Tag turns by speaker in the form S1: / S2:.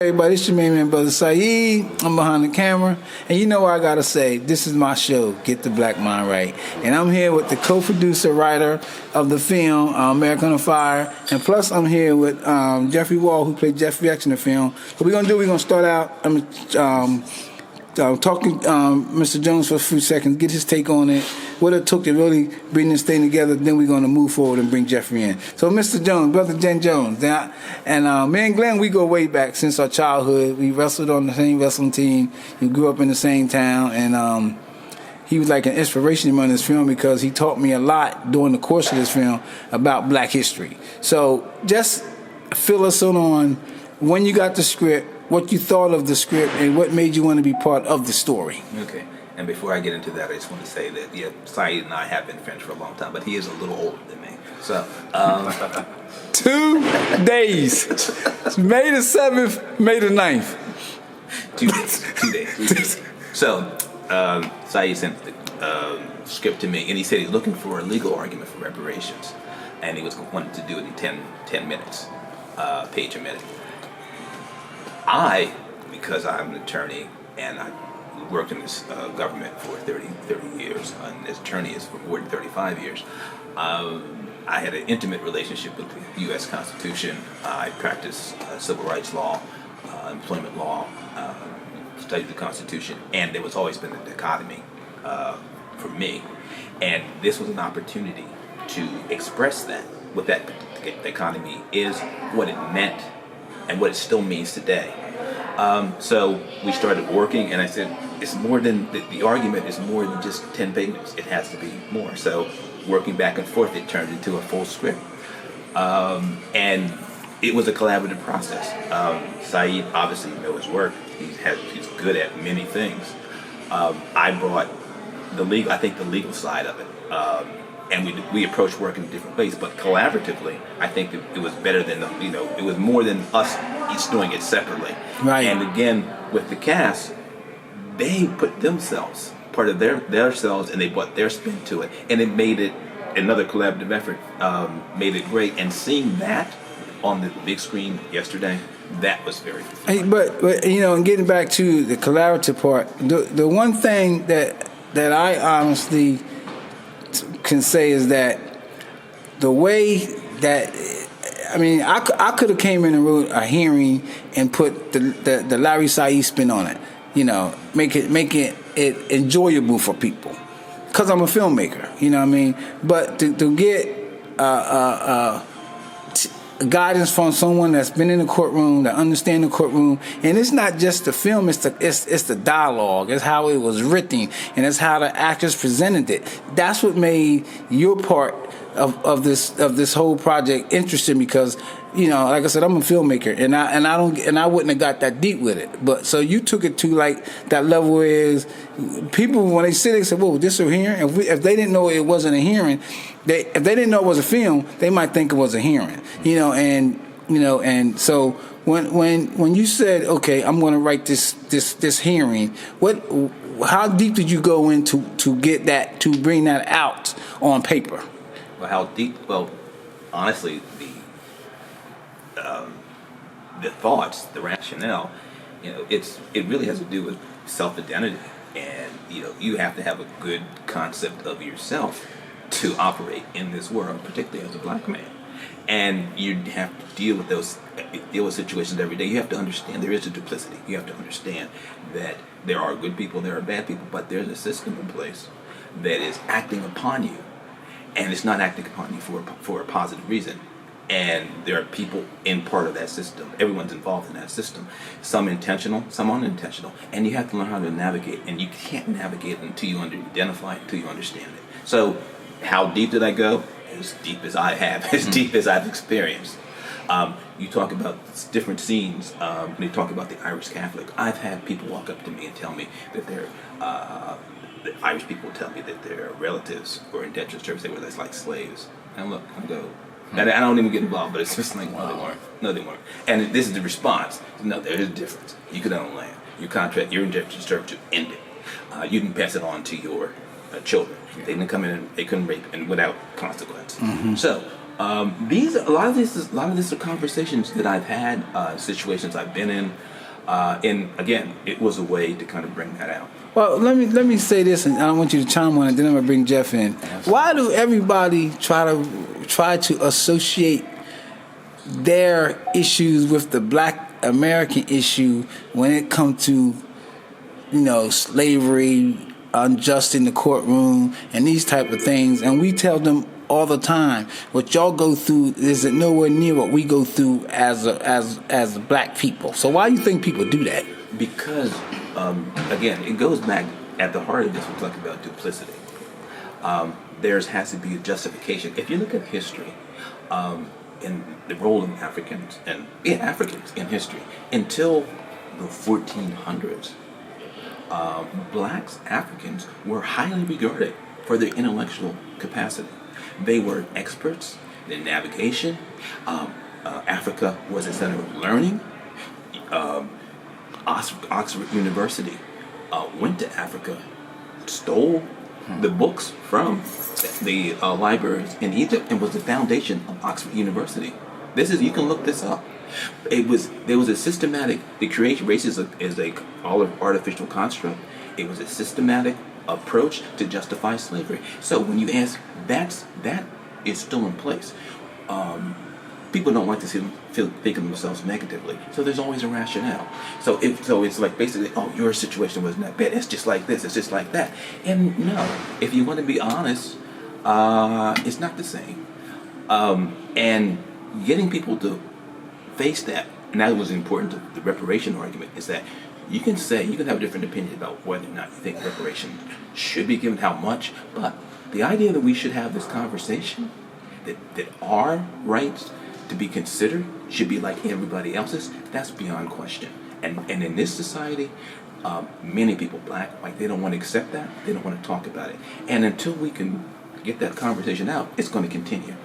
S1: Everybody, it's your main man, Brother Saeed. I'm behind the camera. And you know what I gotta say, this is my show, Get the Black Mind Right. And I'm here with the co-producer, writer of the film, American on Fire. And plus I'm here with Jeffrey Wall, who played Jeffrey X in the film. What we're gonna start out, talking Mr. Jones for a few seconds, get his take on it, what it took to really bring this thing together. Then we're going to move forward and bring Jeffrey in. So, Mr. Jones, Brother Jen Jones, and me and Glenn, we go way back since our childhood. We wrestled on the same wrestling team. We grew up in the same town, and he was like an inspiration in this film because he taught me a lot during the course of this film about Black history. So, just fill us in on when you got the script, what you thought of the script, and what made you want to be part of the story.
S2: Okay. And before I get into that, I just want to say that, Saeed and I have been friends for a long time, but he is a little older than me. So,
S1: 2 days. May the 7th, May the 9th.
S2: 2 days. 2 days. So, Saeed sent the script to me, and he said he's looking for a legal argument for reparations. And he wanted to do it in 10 minutes, page a minute. Because I'm an attorney and I worked in this government for 30 years, and as attorney is for more than 35 years, I had an intimate relationship with the U.S. Constitution. I practiced civil rights law, employment law, studied the Constitution, and there was always been a dichotomy for me. And this was an opportunity to express that, what that dichotomy is, what it meant, and what it still means today. So we started working, and I said, it's more than, the argument is more than just 10 pages. It has to be more. So working back and forth, it turned into a full script. And it was a collaborative process. Saeed, obviously, knows his work. He's good at many things. I brought the legal side of it. And we approached work in different ways, but collaboratively, I think that it was better than, it was more than us each doing it separately.
S1: Right.
S2: And again, with the cast, they put themselves, part of their selves, and they brought their spin to it. And it made it, another collaborative effort, made it great. And seeing that on the big screen yesterday, that was very fulfilling.
S1: But and getting back to the collaborative part, the one thing that I honestly can say is that the way that I could have came in and wrote a hearing and put the Larry Saeed spin on it, make it enjoyable for people, because I'm a filmmaker, But to get guidance from someone that's been in the courtroom, that understands the courtroom, and it's not just the film; it's the dialogue, it's how it was written, and it's how the actors presented it. That's what made your part of this whole project interesting, because like I said, I'm a filmmaker, and I wouldn't have got that deep with it. But so you took it to like that level where people, when they sit, they say, "Whoa, this a hearing?" If they didn't know it wasn't a hearing, if they didn't know it was a film, they might think it was a hearing. And so when you said, "Okay, I'm going to write this hearing," how deep did you go into to get that, to bring that out on paper?
S2: Well, how deep? Well, honestly, the thoughts, the rationale, it really has to do with self-identity, and you have to have a good concept of yourself to operate in this world, particularly as a black man. And you have to deal with situations every day. You have to understand there is a duplicity. You have to understand that there are good people, there are bad people, but there's a system in place that is acting upon you, and it's not acting upon you for a positive reason. And there are people in part of that system. Everyone's involved in that system. Some intentional, some unintentional. And you have to learn how to navigate. And you can't navigate it until you identify it, until you understand it. So how deep did I go? As deep as I have, as deep as I've experienced. You talk about different scenes. When you talk about the Irish Catholic, I've had people walk up to me and tell me that the Irish people tell me that their relatives were indentured servants. They were like slaves. And look, I go, and I don't even get involved, but it's just like, no, they weren't. And this is the response. No, there is a difference. You could own land. Your contract, your indentured servitude ended. You didn't pass it on to your children. They didn't come in and they couldn't rape and without consequence. So A lot of these are conversations that I've had, situations I've been in, and again, it was a way to kind of bring that out.
S1: Well, let me say this, and I want you to chime on it. Then I'm gonna bring Jeff in. Why do everybody try to associate their issues with the Black American issue when it comes to, slavery, unjust in the courtroom, and these type of things? And we tell them all the time, what y'all go through is nowhere near what we go through as Black people. So why do you think people do that?
S2: Because, again, it goes back at the heart of this. We're talking about duplicity. There has to be a justification. If you look at history, in the role of Africans in history, until the 1400s, Africans were highly regarded for their intellectual capacity. They were experts in navigation. Africa was a center of learning. Oxford University went to Africa, stole the books from the libraries in Egypt, and was the foundation of Oxford University. You can look this up. There was a systematic. The creation racism is a artificial construct. It was a systematic approach to justify slavery. So when you ask, that is still in place. People don't like to think of themselves negatively, so there's always a rationale. So it's like basically, oh, your situation wasn't that bad. It's just like this. It's just like that. And no, if you want to be honest, it's not the same. And getting people to face that, and that was important to the reparation argument, is that you can have a different opinion about whether or not you think reparation should be given, how much, but the idea that we should have this conversation, that our rights to be considered should be like everybody else's, that's beyond question. And in this society, many people, Black, white, they don't want to accept that. They don't want to talk about it. And until we can get that conversation out, it's going to continue.